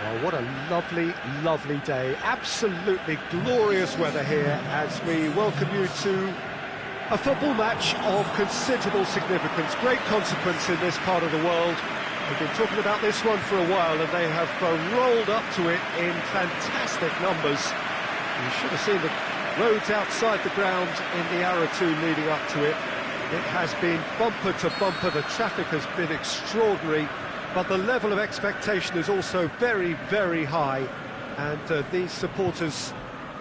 Well, what a lovely, lovely day. Absolutely glorious weather here as we welcome you to a football match of considerable significance, great consequence in this part of the world. We've been talking about this one for a while and they have rolled up to it in fantastic numbers. You should have seen the roads outside the ground in the hour or two leading up to it. It has been bumper to bumper, the traffic has been extraordinary, but the level of expectation is also very, very high. And these supporters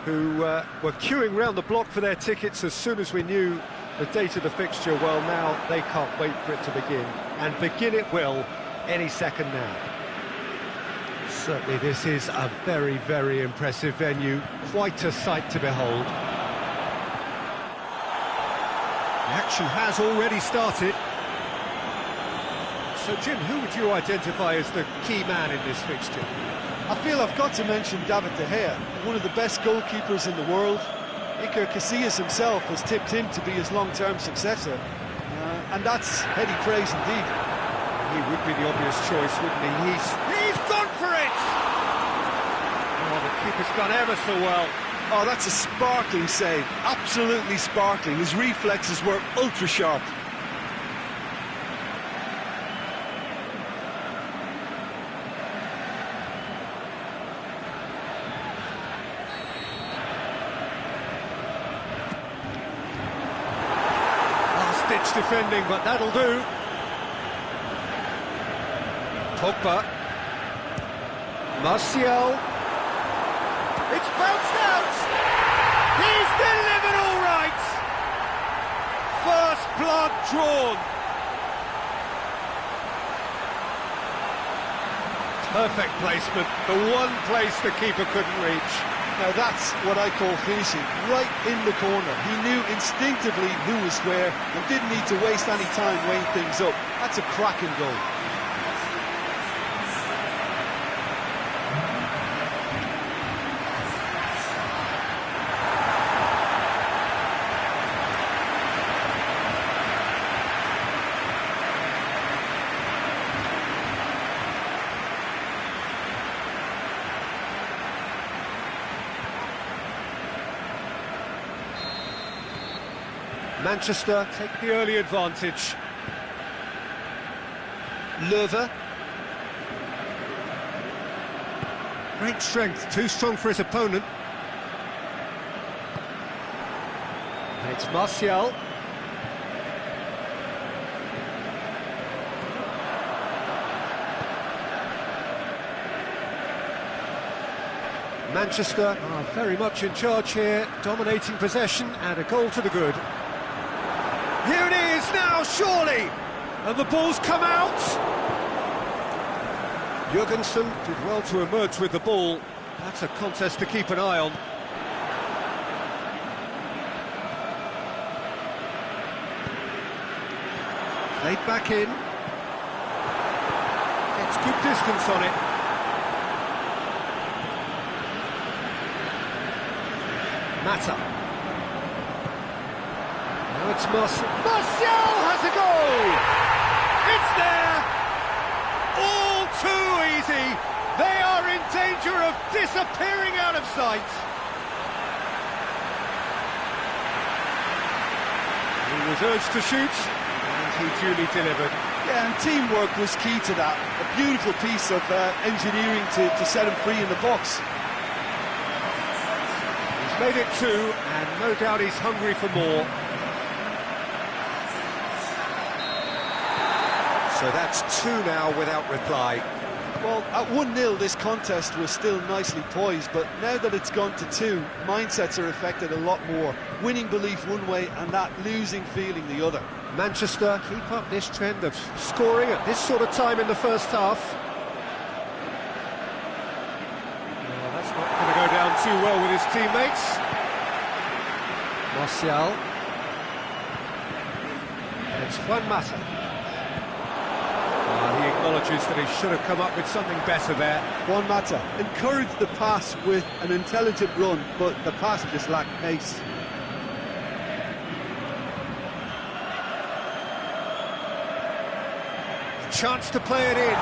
who were queuing round the block for their tickets as soon as we knew the date of the fixture, well, now they can't wait for it to begin. And begin it will any second now. Certainly this is a very, very impressive venue, quite a sight to behold. The action has already started. So, Jim, who would you identify as the key man in this fixture? I feel I've got to mention David De Gea, one of the best goalkeepers in the world. Iker Casillas himself has tipped him to be his long-term successor, and that's heady praise indeed. He would be the obvious choice, wouldn't he? He's gone for it! Oh, the keeper's done ever so well. Oh, that's a sparkling save, absolutely sparkling. His reflexes were ultra-sharp. Last-ditch defending, but that'll do. Pogba. Martial. It's bounced out! He's delivered all right! First blood drawn. Perfect placement, the one place the keeper couldn't reach. Now that's what I call finishing, right in the corner. He knew instinctively who was where and didn't need to waste any time weighing things up. That's a cracking goal. Manchester take the early advantage. Löwe. Great strength, too strong for his opponent. And it's Martial. Manchester are very much in charge here, dominating possession and a goal to the good. Here it is now, surely! And the ball's come out! Jurgensen did well to emerge with the ball. That's a contest to keep an eye on. Played back in. Gets good distance on it. Mata. Now it's Martial. Martial has a goal! It's there! All too easy! They are in danger of disappearing out of sight! He was urged to shoot, and he duly delivered. Yeah, and teamwork was key to that. A beautiful piece of engineering to set him free in the box. He's made it two, and no doubt he's hungry for more. So that's two now without reply. Well, at 1-0 this contest was still nicely poised, but now that it's gone to two, mindsets are affected a lot more. Winning belief one way and that losing feeling the other. Manchester keep up this trend of scoring at this sort of time in the first half. Well, that's not going to go down too well with his teammates. Martial. And it's Juan Mata. He acknowledges that he should have come up with something better there. Juan Mata encouraged the pass with an intelligent run, but the pass just lacked pace. Chance to play it in.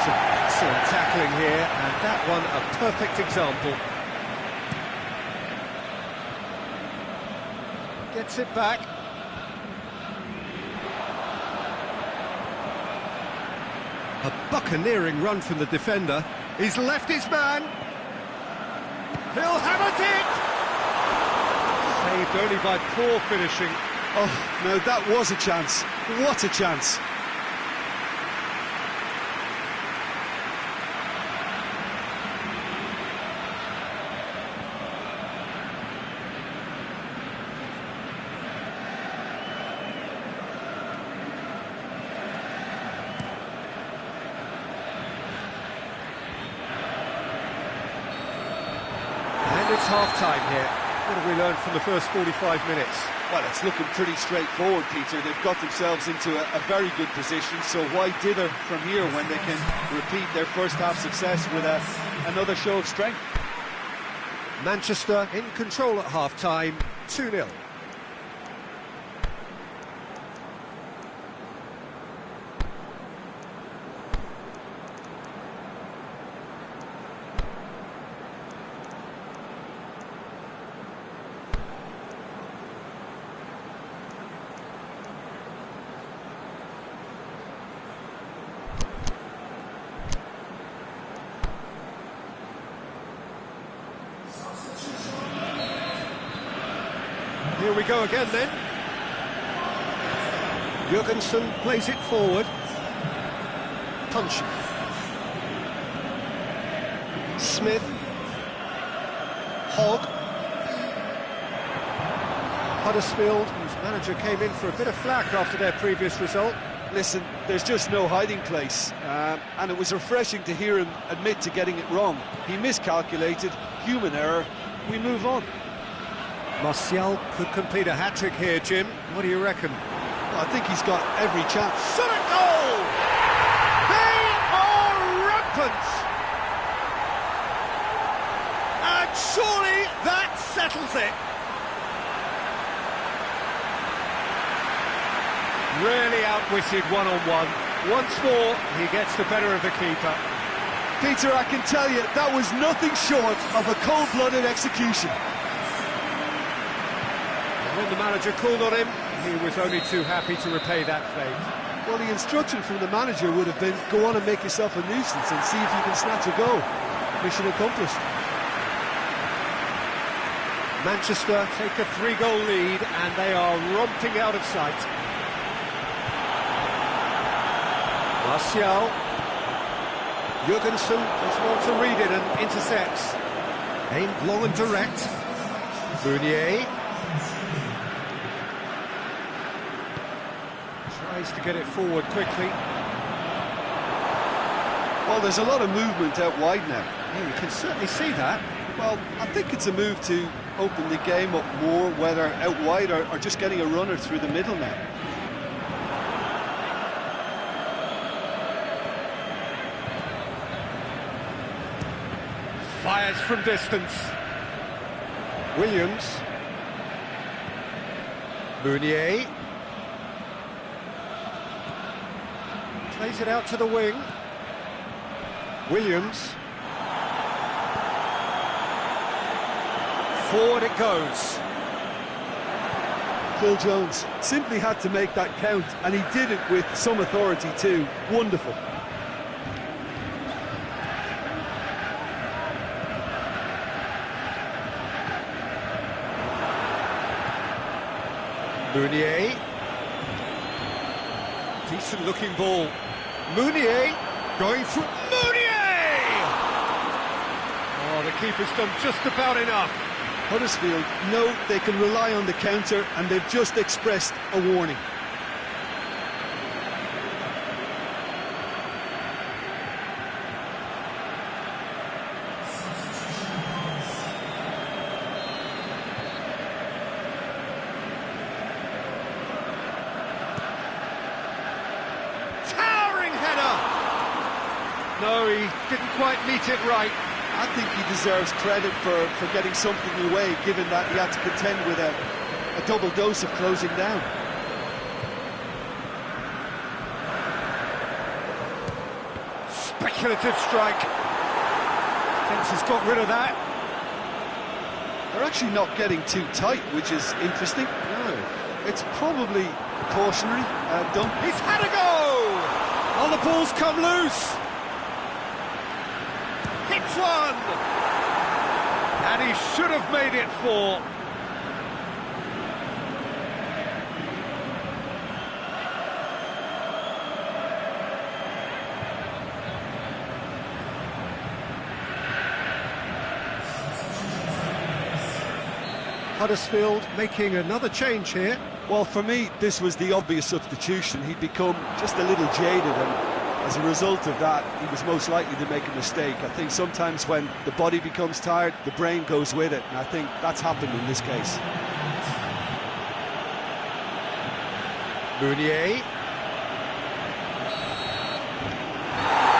Some Excellent tackling here, and that one a perfect example. Gets it back. A buccaneering run from the defender. He's left his man. He'll have it! Saved only by poor finishing. Oh, no, that was a chance. What a chance. And it's half-time here. What have we learned from the first 45 minutes? Well, it's looking pretty straightforward, Peter. They've got themselves into a very good position, so why dither from here when they can repeat their first half success with another show of strength? Manchester in control at half-time, 2-0. Here we go again then. Jurgensen plays it forward. Punch. Smith. Hogg. Huddersfield, whose manager came in for a bit of flack after their previous result. Listen, there's just no hiding place, and it was refreshing to hear him admit to getting it wrong. He miscalculated, human error, we move on. Martial could complete a hat-trick here, Jim. What do you reckon? Well, I think he's got every chance. Shot at goal! They are rampant! And surely that settles it. Really outwitted one-on-one. Once more, he gets the better of the keeper. Peter, I can tell you, that was nothing short of a cold-blooded execution. When the manager called on him, he was only too happy to repay that fate. Well, the instruction from the manager would have been, go on and make yourself a nuisance and see if you can snatch a goal. Mission accomplished. Manchester take a 3-goal lead and they are romping out of sight. Martial. Jurgensen does want to read it and intercepts. Aimed long and direct. Meunier. Tries to get it forward quickly. Well, there's a lot of movement out wide now. Yeah, you can certainly see that. Well, I think it's a move to open the game up more, whether out wide or just getting a runner through the middle now. Fires from distance. Williams. Meunier. Plays it out to the wing. Williams. Forward it goes. Phil Jones simply had to make that count, and he did it with some authority too. Wonderful. Meunier. Decent looking ball. Meunier going through. Meunier! Oh, the keeper's done just about enough. Huddersfield know they can rely on the counter, and they've just expressed a warning. No, he didn't quite meet it right. I think he deserves credit for getting something away, given that he had to contend with a double dose of closing down. speculative strike. Fence has got rid of that. They're actually not getting too tight, which is interesting. No. It's probably cautionary. Don't. He's had a go! Oh, the ball's come loose. Hits one! And he should have made it 4. Huddersfield making another change here. Well, for me, this was the obvious substitution. He'd become just a little jaded, and as a result of that, he was most likely to make a mistake. I think sometimes when the body becomes tired, the brain goes with it, and I think that's happened in this case. Meunier.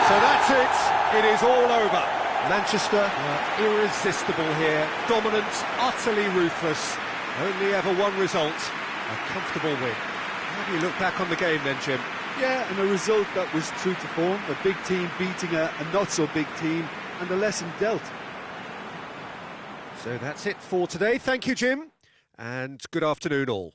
So that's it. It is all over. Manchester irresistible here. Dominant, utterly ruthless. Only ever one result. A comfortable win. How do you look back on the game then, Jim? Yeah, and a result that was true to form. A big team beating a not-so-big team, and a lesson dealt. So that's it for today. Thank you, Jim, and good afternoon all.